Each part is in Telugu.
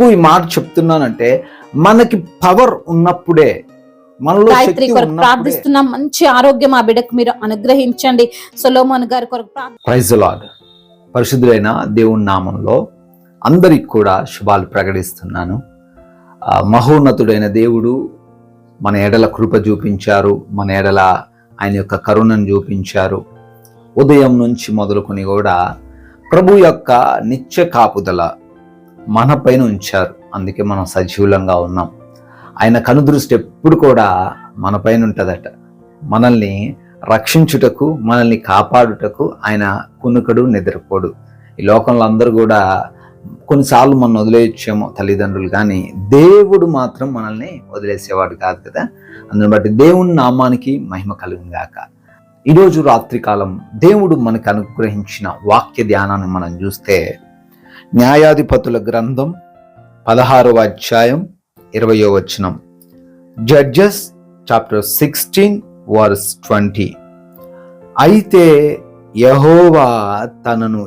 ఎందుకు ఈ మాట చెప్తున్నానంటే, మనకి పవర్ ఉన్నప్పుడే, మనలో గాయత్రి శక్తి కొరకు ఉన్నప్పుడే. ప్రార్థిస్తున్నాం. మంచి ఆరోగ్యం ఆ బిడ్డకు మీరు అనుగ్రహించండి. సొలొమోన్ గారి కొరకు ప్రైజ్ ది లార్డ్. పరిశుద్ధులైన దేవుని నామంలో అందరికి కూడా శుభాలు ప్రకటిస్తున్నాను. మహోన్నతుడైన దేవుడు మన ఎడల కృప చూపించారు, మన ఎడల ఆయన యొక్క కరుణను చూపించారు. ఉదయం నుంచి మొదలుకొని కూడా ప్రభు యొక్క నిత్య కాపుదల మన పైన ఉంచారు. అందుకే మనం సజీవులంగా ఉన్నాం. ఆయన కనుదృష్టి ఎప్పుడు కూడా మన పైన ఉంటుందట. మనల్ని రక్షించుటకు, మనల్ని కాపాడుటకు ఆయన కునుకడు నిద్రపోడు. ఈ లోకంలో అందరూ కూడా కొన్నిసార్లు మనం వదిలేయచ్చేమో తల్లిదండ్రులు, కానీ దేవుడు మాత్రం మనల్ని వదిలేసేవాడు కాదు కదా. అందుని బట్టి దేవుని నామానికి మహిమ కలుగును గాక. ఈరోజు రాత్రికాలం దేవుడు మనకు అనుగ్రహించిన వాక్య ధ్యానాన్ని మనం చూస్తే, న్యాయాధిపతుల గ్రంథం 16వ అధ్యాయం 20వ వచనం, జడ్జెస్ చాప్టర్ 16 వర్స్ 20. అయితే యెహోవా తనను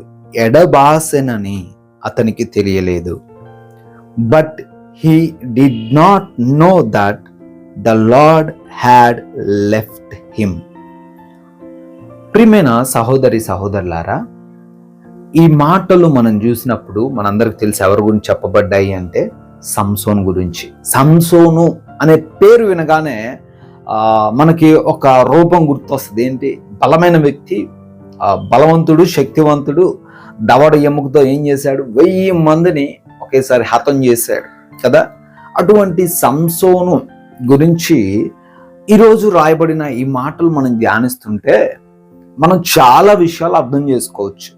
ఎడబాసెనని అతనికి తెలియలేదు. But he did not know that the lord had left him. ప్రియమైన సహోదరి సహోదరులారా, ఈ మాటలు మనం చూసినప్పుడు మనందరికి తెలిసి ఎవరి గురించి చెప్పబడ్డాయి అంటే సంసోన్ గురించి. సంసోను అనే పేరు వినగానే మనకి ఒక రూపం గుర్తొస్తుంది. ఏంటి? బలమైన వ్యక్తి, బలవంతుడు, శక్తివంతుడు. దవడ ఎముకతో ఏం చేశాడు? 1000 మందిని ఒకేసారి హతం చేశాడు కదా. అటువంటి సంసోను గురించి ఈరోజు రాయబడిన ఈ మాటలు మనం ధ్యానిస్తుంటే మనం చాలా విషయాలు అర్థం చేసుకోవచ్చు,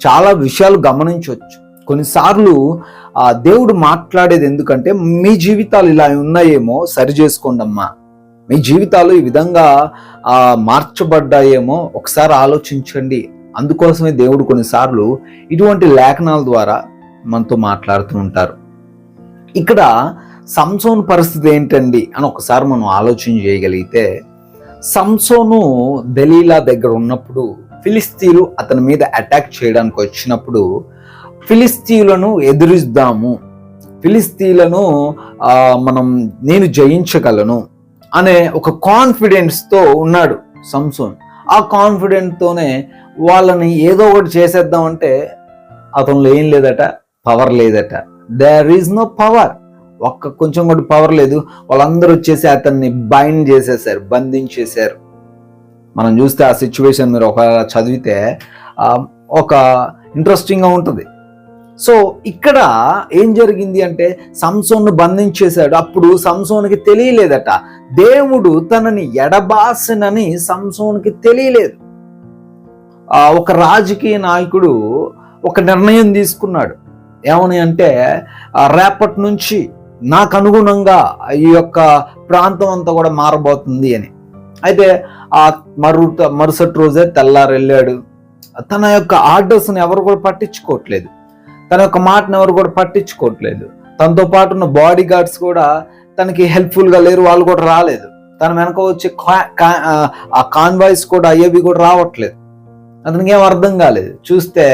చాలా విషయాలు గమనించవచ్చు. కొన్నిసార్లు దేవుడు మాట్లాడేది ఎందుకంటే, మీ జీవితాలు ఇలా ఉన్నాయేమో సరి చేసుకోండి అమ్మా, మీ జీవితాలు ఈ విధంగా మార్చబడ్డాయేమో ఒకసారి ఆలోచించండి. అందుకోసమే దేవుడు కొన్నిసార్లు ఇటువంటి లేఖనాల ద్వారా మనతో మాట్లాడుతూ ఉంటారు. ఇక్కడ సంసోను పరిస్థితి ఏంటండి అని ఒకసారి మనం ఆలోచన చేయగలిగితే, సంసోను దెలీలా దగ్గర ఉన్నప్పుడు ఫిలిస్తీయులు అతని మీద అటాక్ చేయడానికి వచ్చినప్పుడు, ఫిలిస్తీయులను ఎదురిద్దాము, ఫిలిస్తీయులను నేను జయించగలను అనే ఒక కాన్ఫిడెన్స్తో ఉన్నాడు సంసోన్. ఆ కాన్ఫిడెంట్తోనే వాళ్ళని ఏదో ఒకటి చేసేద్దామంటే అతనిలో ఏం లేదట, పవర్ లేదట. దేర్ ఈజ్ నో పవర్, కొంచెం కూడా పవర్ లేదు. వాళ్ళందరూ వచ్చేసి అతన్ని బైండ్ చేసేసారు, బంధించేశారు. మనం చూస్తే ఆ సిచ్యువేషన్ మీరు ఒక చదివితే ఒక ఇంట్రెస్టింగ్గా ఉంటుంది. సో ఇక్కడ ఏం జరిగింది అంటే, సంసోన్ను బంధించేశాడు. అప్పుడు సంసోన్కి తెలియలేదట, దేవుడు తనని ఎడబాసనని సంసోన్కి తెలియలేదు. ఒక రాజకీయ నాయకుడు ఒక నిర్ణయం తీసుకున్నాడు. ఏమని అంటే, రేపటి నుంచి నాకు అనుగుణంగా ఈ యొక్క ప్రాంతం అంతా కూడా మారబోతుంది అని. అయితే మరుసటి రోజే తెల్లారు వెళ్ళాడు. తన యొక్క ఆర్డర్స్ని ఎవరు కూడా పట్టించుకోవట్లేదు, తన యొక్క మాటను ఎవరు కూడా పట్టించుకోవట్లేదు. తనతో పాటు ఉన్న బాడీ గార్డ్స్ కూడా తనకి హెల్ప్ఫుల్గా లేరు, వాళ్ళు కూడా రాలేదు. తన వెనక వచ్చే ఆ కాన్వాయ్స్ కూడా అయ్యేవి కూడా రావట్లేదు. అతనికి ఏం అర్థం కాలేదు. చూస్తే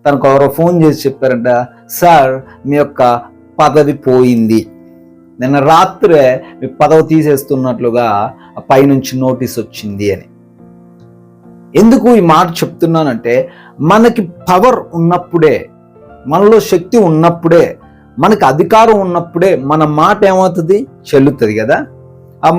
తనకు ఎవరో ఫోన్ చేసి చెప్పారంట, సార్ మీ యొక్క పదవి పోయింది, నిన్న రాత్రే మీ పదవి తీసేస్తున్నట్లుగా పైనుంచి నోటీస్ వచ్చింది అని. ఎందుకు ఈ మాట చెప్తున్నానంటే, మనకి పవర్ ఉన్నప్పుడే, మనలో శక్తి ఉన్నప్పుడే, మనకి అధికారం ఉన్నప్పుడే మన మాట ఏమవుతుంది? చెల్లుతుంది కదా.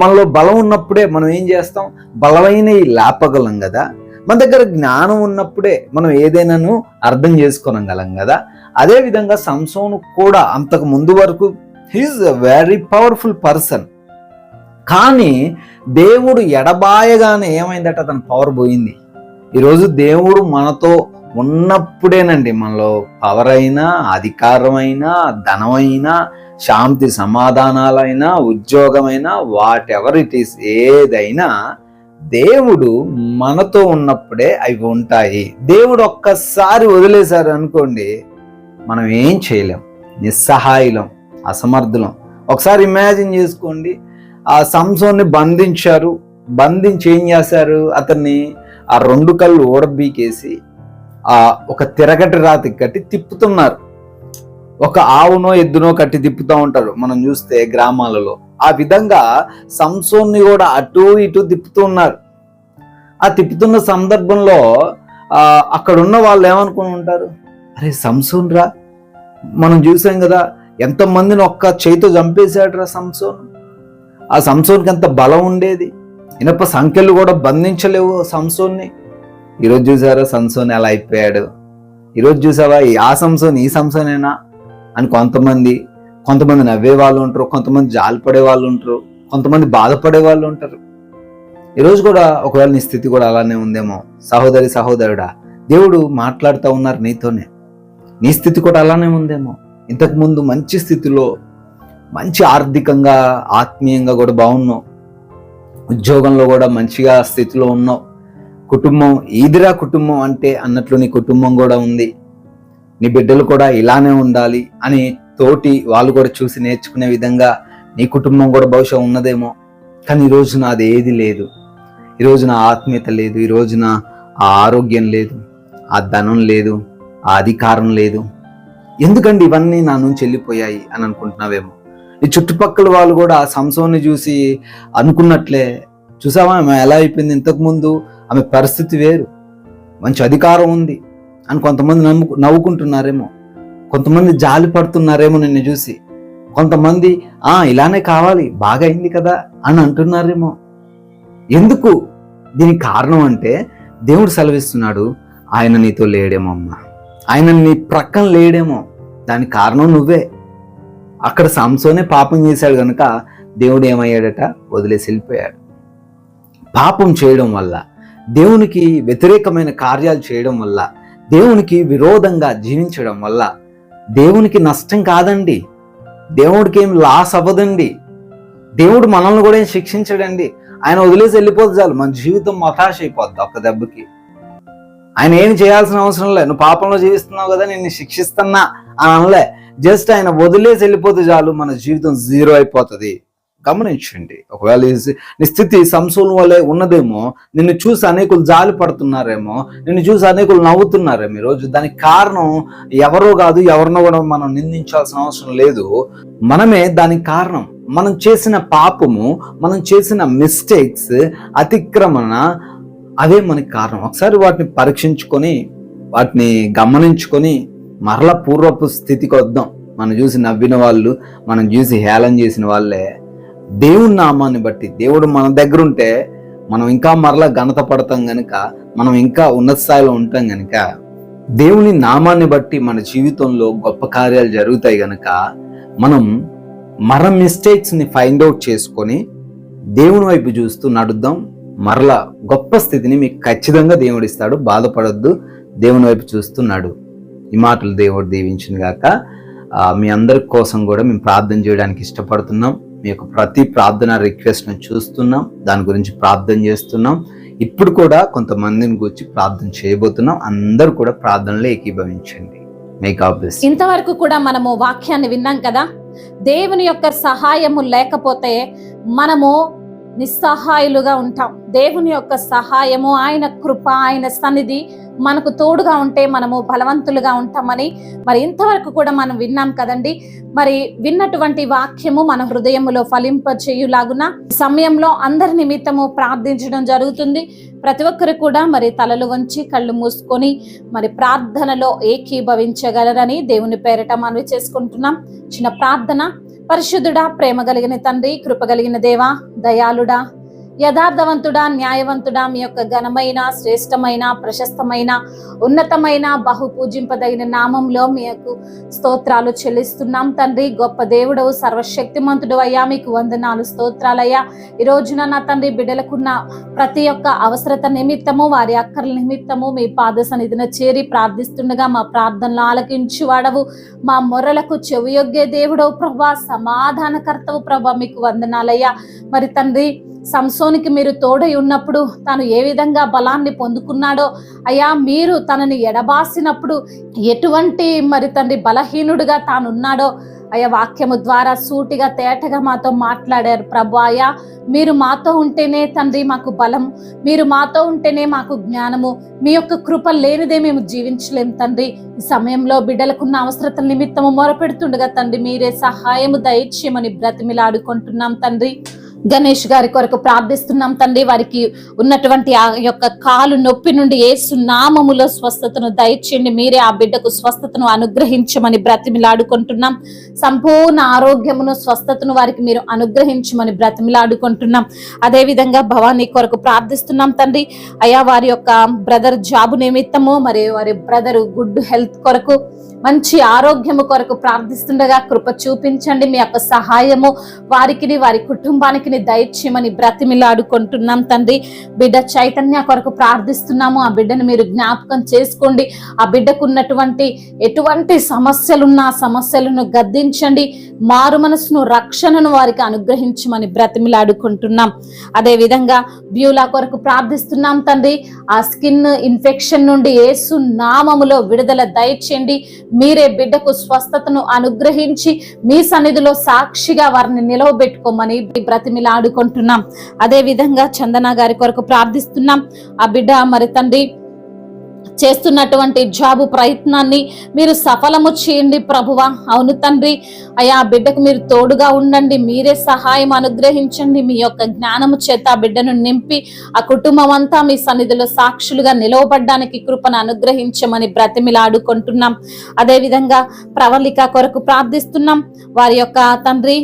మనలో బలం ఉన్నప్పుడే మనం ఏం చేస్తాం? బలమైనవి లేపగలం కదా. మన దగ్గర జ్ఞానం ఉన్నప్పుడే మనం ఏదైనాను అర్థం చేసుకోగలం కదా. అదేవిధంగా సంసోను కూడా అంతకు ముందు వరకు he is a very powerful person. కానీ దేవుడు ఎడబాయగానే ఏమైందట? తన పవర్ పోయింది. ఈరోజు దేవుడు మనతో ఉన్నప్పుడేనండి మనలో పవర్ అయినా, అధికారమైనా, ధనమైనా, శాంతి సమాధానాలైనా, ఉద్యోగమైనా, వాట్ ఎవర్ ఇట్ ఈస్, ఏదైనా దేవుడు మనతో ఉన్నప్పుడే అవి ఉంటాయి. దేవుడు ఒక్కసారి వదిలేశారు అనుకోండి, మనం ఏం చేయలేం, నిస్సహాయులం, అసమర్థులం. ఒకసారి ఇమాజిన్ చేసుకోండి, ఆ సంసోన్ని బంధించారు. బంధించి ఏం చేశారు? అతన్ని ఆ 2 కళ్ళు ఊడబీకేసి ఒక తిరగటి రాతి కట్టి తిప్పుతున్నారు. ఒక ఆవునో ఎద్దునో కట్టి తిప్పుతూ ఉంటారు మనం చూస్తే గ్రామాలలో. ఆ విధంగా సంసోన్ని కూడా అటు ఇటు తిప్పుతూ ఉన్నారు. ఆ తిప్పుతున్న సందర్భంలో అక్కడ ఉన్న వాళ్ళు ఏమనుకుని ఉంటారు, అరే సంసోన్ రా, మనం చూసాం కదా ఎంతమందిని ఒక్క చేతితో చంపేశాడు రా సంసోన్. ఆ సంసోన్కి ఎంత బలం ఉండేది, ఇనప సంఖ్యలు కూడా బంధించలేవు సంసోన్ని. ఈరోజు చూసారా సంసోన్ ఎలా అయిపోయాడు. ఈరోజు చూసావా ఆ సంసోన్ ఈ సంసోనేనా అని కొంతమంది నవ్వే వాళ్ళు ఉంటారు, కొంతమంది జాలిపడే వాళ్ళు ఉంటారు, కొంతమంది బాధపడే వాళ్ళు ఉంటారు. ఈరోజు కూడా ఒకవేళ నీ స్థితి కూడా అలానే ఉందేమో సహోదరి సహోదరుడా, దేవుడు మాట్లాడుతూ ఉన్నారు నీతోనే. నీ స్థితి కూడా అలానే ఉందేమో. ఇంతకుముందు మంచి స్థితిలో, మంచి ఆర్థికంగా ఆత్మీయంగా కూడా బాగున్నావు, ఉద్యోగంలో కూడా మంచిగా స్థితిలో ఉన్నావు, కుటుంబం ఈదిరా కుటుంబం అంటే అన్నట్లు నీ కుటుంబం కూడా ఉంది, నీ బిడ్డలు కూడా ఇలానే ఉండాలి అని తోటి వాళ్ళు కూడా చూసి నేర్చుకునే విధంగా నీ కుటుంబం కూడా బహుశా ఉన్నదేమో. కానీ ఈ రోజున అది ఏది లేదు. ఈ రోజున ఆత్మీయత లేదు, ఈ రోజున ఆ ఆరోగ్యం లేదు, ఆ ధనం లేదు, ఆ అధికారం లేదు. ఎందుకండి ఇవన్నీ నా నుంచి వెళ్ళిపోయాయి అని అనుకుంటున్నావేమో. ఈ చుట్టుపక్కల వాళ్ళు కూడా సంసోన్ని చూసి అనుకున్నట్లే, చూసావా ఆమె ఎలా అయిపోయింది, ఇంతకుముందు ఆమె పరిస్థితి వేరు, మంచి అధికారం ఉంది అని కొంతమంది నవ్వుకుంటున్నారేమో, కొంతమంది జాలి పడుతున్నారేమో నిన్ను చూసి, కొంతమంది ఇలానే కావాలి బాగా అయింది కదా అని అంటున్నారేమో. ఎందుకు? దీనికి కారణం అంటే దేవుడు సెలవిస్తున్నాడు, ఆయన నీతో లేడేమో అమ్మా, ఆయన నీ ప్రక్కన లేడేమో. దానికి కారణం నువ్వే. అక్కడ సంసోనే పాపం చేశాడు కనుక దేవుడు ఏమయ్యాడట, వదిలేసి వెళ్ళిపోయాడు. పాపం చేయడం వల్ల, దేవునికి వ్యతిరేకమైన కార్యాలు చేయడం వల్ల, దేవునికి విరోధంగా జీవించడం వల్ల దేవునికి నష్టం కాదండి, దేవుడికి ఏం లాస్ అవ్వదండి. దేవుడు మనల్ని కూడా ఏం శిక్షించడండి. ఆయన వదిలేసి వెళ్ళిపోతే చాలు మన జీవితం మతాష అయిపోద్ది ఒక్క దెబ్బకి. ఆయన ఏం చేయాల్సిన అవసరం లేదు. నువ్వు పాపంలో జీవిస్తున్నావు కదా నిన్ను శిక్షిస్తున్నా అని అనలే. జస్ట్ ఆయన వదిలేసి వెళ్ళిపోతే చాలు మన జీవితం జీరో అయిపోతుంది. గమనించండి, ఒకవేళ నీ స్థితి సంసోను వల్లే ఉన్నదేమో, నిన్ను చూసి అనేకులు జాలి పడుతున్నారేమో, నిన్ను చూసి అనేకులు నవ్వుతున్నారేమో ఈరోజు. దానికి కారణం ఎవరో కాదు, ఎవరినో కూడా మనం నిందించాల్సిన అవసరం లేదు. మనమే దానికి కారణం. మనం చేసిన పాపము, మనం చేసిన మిస్టేక్స్, అతిక్రమణ, అదే మనకి కారణం. ఒకసారి వాటిని పరీక్షించుకొని, వాటిని గమనించుకొని మరలా పూర్వపు స్థితికి వద్దాం. మనం చూసి నవ్విన వాళ్ళు, మనం చూసి హేళన చేసిన వాళ్ళే దేవుని నామాన్ని బట్టి, దేవుడు మన దగ్గర ఉంటే మనం ఇంకా మరలా ఘనత పడతాం గనుక, మనం ఇంకా ఉన్నత స్థాయిలో ఉంటాం గనుక, దేవుని నామాన్ని బట్టి మన జీవితంలో గొప్ప కార్యాలు జరుగుతాయి గనుక, మనం మన మిస్టేక్స్ని ఫైండ్ అవుట్ చేసుకొని దేవుని వైపు చూస్తూ నడుద్దాం. మరలా గొప్ప స్థితిని మీకు ఖచ్చితంగా దేవుడు ఇస్తాడు. బాధపడొద్దు, దేవుని వైపు చూస్తున్నాడు. ఈ మాటలు దేవుడు దీవించును గాక. మీ అందరి కోసం కూడా మేము ప్రార్థన చేయడానికి ఇష్టపడుతున్నాం. మీ యొక్క ప్రతి ప్రార్థన రిక్వెస్ట్ను చూస్తున్నాం, దాని గురించి ప్రార్థన చేస్తున్నాం. ఇప్పుడు కూడా కొంతమందిని గురించి ప్రార్థన చేయబోతున్నాం. అందరూ కూడా ప్రార్థనలో ఏకీభవించండి. ఇంతవరకు కూడా మనము వాక్యాన్ని విన్నాం కదా. దేవుని యొక్క సహాయము లేకపోతే మనము నిస్సహాయులుగా ఉంటాం. దేవుని యొక్క సహాయము, ఆయన కృప, ఆయన సన్నిధి మనకు తోడుగా ఉంటే మనము బలవంతులుగా ఉంటామని మరి ఇంతవరకు కూడా మనం విన్నాం కదండి. మరి విన్నటువంటి వాక్యము మన హృదయములో ఫలింపచేయులాగున సమయంలో అందరి నిమిత్తము ప్రార్థించడం జరుగుతుంది. ప్రతి ఒక్కరు కూడా మరి తలలు వంచి కళ్ళు మూసుకొని మరి ప్రార్థనలో ఏకీభవించగలరని దేవుని పేరిట మనవి చేసుకుంటున్నాం. చిన్న ప్రార్థన. పరిశుద్ధుడా, ప్రేమ కలిగిన తండ్రి, కృప కలిగిన దేవా, దయాళుడా, యథార్థవంతుడా, న్యాయవంతుడా, మీ యొక్క ఘనమైన, శ్రేష్టమైన, ప్రశస్తమైన, ఉన్నతమైన, బహు పూజింపదగిన నామంలో మీ యొక్క స్తోత్రాలు చెల్లిస్తున్నాం తండ్రి. గొప్ప దేవుడవు, సర్వశక్తిమంతుడు అయ్యా, మీకు వందనాలు, స్తోత్రాలయ్యా. ఈ రోజున నా తండ్రి బిడ్డలకున్న ప్రతి ఒక్క అవసరత నిమిత్తము, వారి అక్కర్ల నిమిత్తము మీ పాద సన్నిధిన చేరి ప్రార్థిస్తుండగా మా ప్రార్థనలు ఆలకించి వాడవు, మా మొర్రలకు చెవియొగ్గే దేవుడవు ప్రభా, సమాధానకర్తవు ప్రభా, మీకు వందనాలయ్యా. మరి తండ్రి సంసోనికి మీరు తోడై ఉన్నప్పుడు తాను ఏ విధంగా బలాన్ని పొందుకున్నాడో అయ్యా, మీరు తనని ఎడబాసినప్పుడు ఎటువంటి మరి తండ్రి బలహీనుడిగా తానున్నాడో అయా వాక్యము ద్వారా సూటిగా తేటగా మాతో మాట్లాడారు ప్రభు. అయా మీరు మాతో ఉంటేనే తండ్రి మాకు బలం, మీరు మాతో ఉంటేనే మాకు జ్ఞానము, మీ యొక్క కృప లేనిదే మేము జీవించలేం తండ్రి. ఈ సమయంలో బిడ్డలకున్న అవసరతల నిమిత్తము మొరపెడుతుండగా తండ్రి మీరే సహాయము దయచేయమని బ్రతిమిలాడుకుంటున్నాం తండ్రి. గణేష్ గారి కొరకు ప్రార్థిస్తున్నాం తండ్రి. వారికి ఉన్నటువంటి ఆ యొక్క కాలు నొప్పి నుండి యేసు నామములో స్వస్థతను దయచేయండి. మీరే ఆ బిడ్డకు స్వస్థతను అనుగ్రహించమని బ్రతిమిలాడుకుంటున్నాం. సంపూర్ణ ఆరోగ్యమును స్వస్థతను వారికి మీరు అనుగ్రహించమని బ్రతిమిలాడుకుంటున్నాం. అదే విధంగా భవానీ కొరకు ప్రార్థిస్తున్నాం తండ్రి. అయా వారి యొక్క బ్రదర్ జాబు నిమిత్తము, మరి వారి బ్రదర్ గుడ్ హెల్త్ కొరకు, మంచి ఆరోగ్యము కొరకు ప్రార్థిస్తుండగా కృప చూపించండి. మీ యొక్క సహాయము వారికి వారి కుటుంబానికి దయచేయమని బ్రతిమిలాడుకుంటున్నాం తండ్రి. బిడ్డ చైతన్య కొరకు ప్రార్థిస్తున్నాము. ఆ బిడ్డను మీరు జ్ఞాపకం చేసుకోండి. ఆ బిడ్డకు ఉన్నటువంటి ఎటువంటి సమస్యలున్నా ఆ సమస్యలను గద్దించండి. మారు మనసును, రక్షణను వారికి అనుగ్రహించమని బ్రతిమిలాడుకుంటున్నాం. అదే విధంగా బ్యూలా కొరకు ప్రార్థిస్తున్నాం తండ్రి. ఆ స్కిన్ ఇన్ఫెక్షన్ నుండి యేసు నామములో విడుదల దయచేయండి. మీరే బిడ్డకు స్వస్థతను అనుగ్రహించి మీ సన్నిధిలో సాక్షిగా వారిని నిలవబెట్టుకోమని బ్రతిమిలాడుకుంటున్నాం. అదే విధంగా చందన గారి కొరకు ప్రార్థిస్తున్నాం. ఆ బిడ్డ మరి తండ్రి చేస్తున్నటువంటి జాబు ప్రయత్నాన్ని మీరు సఫలము చేయండి ప్రభువా. అవును తండ్రి, అయా బిడ్డకు మీరు తోడుగా ఉండండి. మీరే సహాయం అనుగ్రహించండి. మీ యొక్క జ్ఞానము చేత ఆ బిడ్డను నింపి ఆ కుటుంబం అంతా మీ సన్నిధిలో సాక్షులుగా నిలవబడ్డానికి కృపను అనుగ్రహించమని బ్రతిమిలాడుకుంటున్నాం. అదే విధంగా ప్రవళిక కొరకు ప్రార్థిస్తున్నాం. వారి యొక్క తండ్రి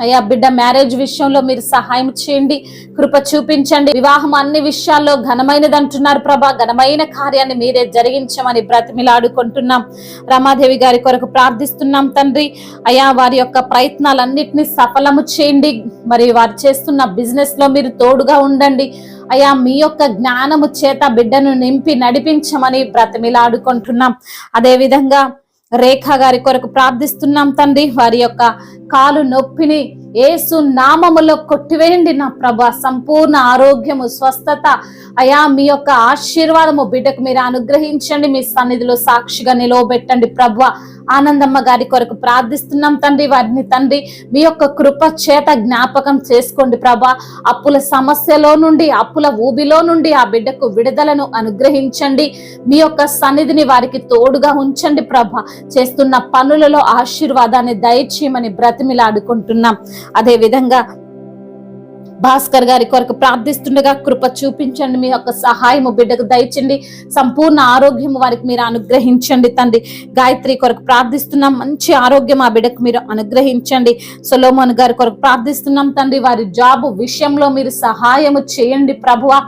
అయ్యా బిడ్డ మ్యారేజ్ విషయంలో మీరు సహాయం చేయండి, కృప చూపించండి. వివాహం అన్ని విషయాల్లో ఘనమైనది అంటున్నారు ప్రభా. ఘనమైన కార్యాన్ని మీరే జరిగించమని బ్రతిమిలాడుకుంటున్నాం. రమాదేవి గారి కొరకు ప్రార్థిస్తున్నాం తండ్రి. అయ్యా వారి యొక్క ప్రయత్నాలన్నిటినీ సఫలము చేయండి. మరి వారు చేస్తున్న బిజినెస్ లో మీరు తోడుగా ఉండండి. అయ్యా మీ యొక్క జ్ఞానము చేత బిడ్డను నింపి నడిపించమని బ్రతిమిలాడుకుంటున్నాం. అదే విధంగా రేఖ గారి కొరకు ప్రార్థిస్తున్నాం తండ్రి. వారి యొక్క కాలు నొప్పిని యేసు నామములో కొట్టివేయండి నా ప్రభా. సంపూర్ణ ఆరోగ్యము, స్వస్థత, అయా మీ యొక్క ఆశీర్వాదము బిడ్డకు మీరు అనుగ్రహించండి. మీ సన్నిధిలో సాక్షిగా నిలవబెట్టండి ప్రభా. ఆనందమ్మ గారి కొరకు ప్రార్థిస్తున్నాం తండ్రి. వారిని తండ్రి మీ యొక్క కృప చేత జ్ఞాపకం చేసుకోండి ప్రభా. అప్పుల సమస్యలో నుండి, అప్పుల ఊబిలో నుండి ఆ బిడ్డకు విడుదలను అనుగ్రహించండి. మీ యొక్క సన్నిధిని వారికి తోడుగా ఉంచండి ప్రభా. చేస్తున్న పనులలో ఆశీర్వాదాన్ని దయచేయమని బ్రతిమిలాడుకుంటున్నాం. అదే విధంగా భాస్కర్ గారి కొరకు ప్రార్థిస్తుండగా కృప చూపించండి. మీ యొక్క సహాయము బిడ్డకు దయచండి. సంపూర్ణ ఆరోగ్యం వారికి మీరు అనుగ్రహించండి తండ్రి. గాయత్రి కొరకు ప్రార్థిస్తున్నాం. మంచి ఆరోగ్యం ఆ బిడ్డకు మీరు అనుగ్రహించండి. సొలోమోన్ గారి కొరకు ప్రార్థిస్తున్నాం తండ్రి. వారి జాబు విషయంలో మీరు సహాయము చేయండి ప్రభువా.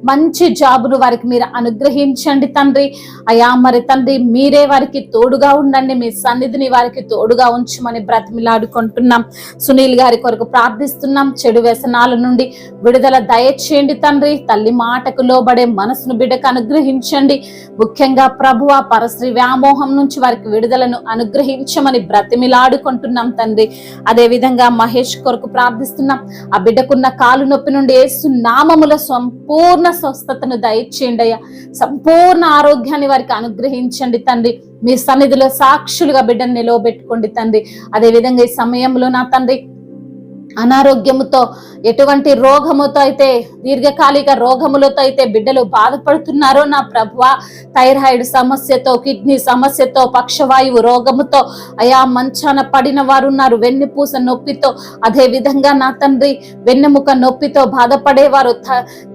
మంచి జాబును వారికి మీరు అనుగ్రహించండి తండ్రి. అయా మరి తండ్రి మీరే వారికి తోడుగా ఉండండి. మీ సన్నిధిని వారికి తోడుగా ఉంచమని బ్రతిమిలాడుకుంటున్నాం. సునీల్ గారి కొరకు ప్రార్థిస్తున్నాం. చెడు వ్యసనాల నుండి విడుదల దయచేయండి తండ్రి. తల్లి మాటకు లోబడే మనసును బిడ్డకు అనుగ్రహించండి. ముఖ్యంగా ప్రభువ పరశ్రీ వ్యామోహం నుంచి వారికి విడుదలను అనుగ్రహించమని బ్రతిమిలాడుకుంటున్నాం తండ్రి. అదే విధంగా మహేష్ కొరకు ప్రార్థిస్తున్నాం. ఆ బిడ్డకున్న కాలు నొప్పి నుండి యేసు నామముల సంపూర్ణ స్వస్థతను దయచేయండి అయ్యా. సంపూర్ణ ఆరోగ్యాన్ని వారికి అనుగ్రహించండి తండ్రి. మీ సన్నిధిలో సాక్షులుగా బిడ్డను నిలవబెట్టుకోండి తండ్రి. అదే విధంగా ఈ సమయంలో నా తండ్రి అనారోగ్యముతో, ఎటువంటి రోగముతో అయితే, దీర్ఘకాలిక రోగములతో అయితే బిడ్డలు బాధపడుతున్నారో నా ప్రభువా, థైరాయిడ్ సమస్యతో, కిడ్నీ సమస్యతో, పక్షవాయువు రోగముతో అయా మంచాన పడిన వారు ఉన్నారు. వెన్నుపూస నొప్పితో, అదే విధంగా నా తండ్రి వెన్నెముక నొప్పితో బాధపడేవారు,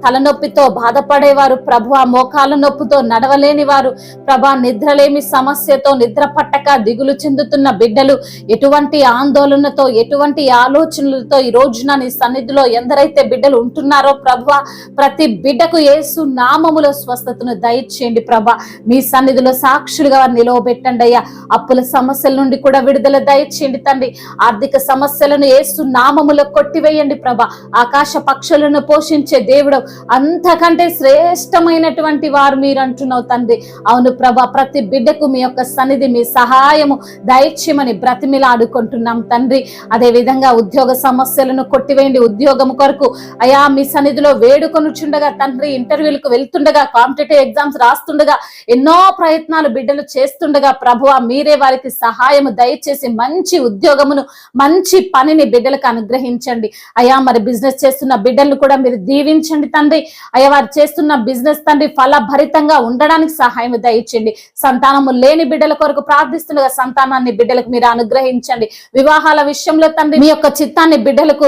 తలనొప్పితో బాధపడేవారు ప్రభువా, మోకాల నొప్పితో నడవలేని వారు ప్రభా, నిద్రలేమి సమస్యతో నిద్ర పట్టక దిగులు చెందుతున్న బిడ్డలు, ఎటువంటి ఆందోళనతో, ఎటువంటి ఆలోచనలు ఈ రోజున నీ సన్నిధిలో ఎందరైతే బిడ్డలు ఉంటున్నారో ప్రభువా, ప్రతి బిడ్డకు యేసు నామములో స్వస్థతను దయచేయండి ప్రభా. మీ సన్నిధిలో సాక్షులుగా నిలవబెట్టండి అయ్యా. అప్పుల సమస్యల నుండి కూడా విడుదల దయచేయండి తండ్రి. ఆర్థిక సమస్యలను యేసు నామములో కొట్టివేయండి ప్రభా. ఆకాశ పక్షులను పోషించే దేవుడు, అంతకంటే శ్రేష్టమైనటువంటి వారు మీరు అంటున్నావు తండ్రి. అవును ప్రభా, ప్రతి బిడ్డకు మీ యొక్క సన్నిధి, మీ సహాయము దయచేయమని బ్రతిమిలాడుకుంటున్నాం తండ్రి. అదే విధంగా ఉద్యోగ సమస్యలను కొట్టివేయండి. ఉద్యోగం కొరకు అయా మీ సన్నిధిలో వేడుకొనుచుండగా తండ్రి, ఇంటర్వ్యూలకు వెళ్తుండగా, కాంపిటేటివ్ ఎగ్జామ్స్ రాస్తుండగా, ఎన్నో ప్రయత్నాలు బిడ్డలు చేస్తుండగా ప్రభువా మీరే వారికి సహాయము దయచేసి మంచి ఉద్యోగమును, మంచి పనిని బిడ్డలకు అనుగ్రహించండి. అయా మరి బిజినెస్ చేస్తున్న బిడ్డలను కూడా మీరు దీవించండి తండ్రి. అయ్యా వారు చేస్తున్న బిజినెస్ తండ్రి ఫలభరితంగా ఉండడానికి సహాయం దయచేయండి. సంతానము లేని బిడ్డల కొరకు ప్రార్థిస్తుండగా సంతానాన్ని బిడ్డలకు మీరు అనుగ్రహించండి. వివాహాల విషయంలో తండ్రి మీ యొక్క చిత్తాన్ని బిడ్డలకు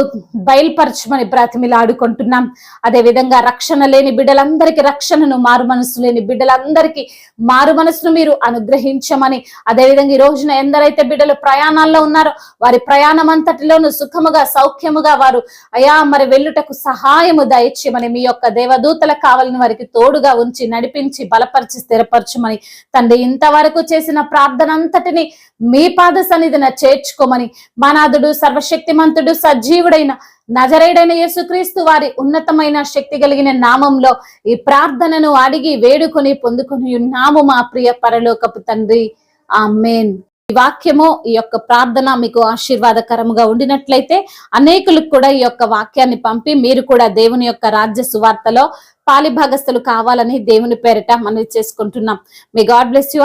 బయలుపరచమని బ్రతిమిలాడుకుంటున్నాం. అదే విధంగా రక్షణ లేని బిడ్డలందరికీ రక్షణను, మారు మనసు లేని బిడ్డలందరికీ మారు మనసును మీరు అనుగ్రహించమని, అదే విధంగా ఈ రోజున ఎందరైతే బిడ్డలు ప్రయాణాల్లో ఉన్నారో వారి ప్రయాణం అంతటిలోను సుఖముగా సౌఖ్యముగా వారు అయా మరి వెళ్ళుటకు సహాయము దయచేయమని, మీ యొక్క దేవదూతలకు కావాలని వారికి తోడుగా ఉంచి నడిపించి బలపరిచి స్థిరపరచమని తండ్రి, ఇంతవరకు చేసిన ప్రార్థన అంతటిని మీ పాద సన్నిధిన చేర్చుకోమని, మనాథుడు సర్వశక్తిమంతుడు సజీవుడైన నజరేయుడైన యేసుక్రీస్తు వారి ఉన్నతమైన శక్తి కలిగిన నామంలో ఈ ప్రార్థనను అడిగి వేడుకొని పొందుకొని ఉన్నాము మా ప్రియ పరలోకపు తండ్రి. ఆమేన్. ఈ వాక్యము, ఈ యొక్క ప్రార్థన మీకు ఆశీర్వాదకరముగా ఉండినట్లయితే అనేకులకు కూడా ఈ యొక్క వాక్యాన్ని పంపి మీరు కూడా దేవుని యొక్క రాజ్య సువార్తలో పాలిభాగస్తులు కావాలని దేవుని పేరిట మనవి చేసుకుంటున్నాం. May God bless you.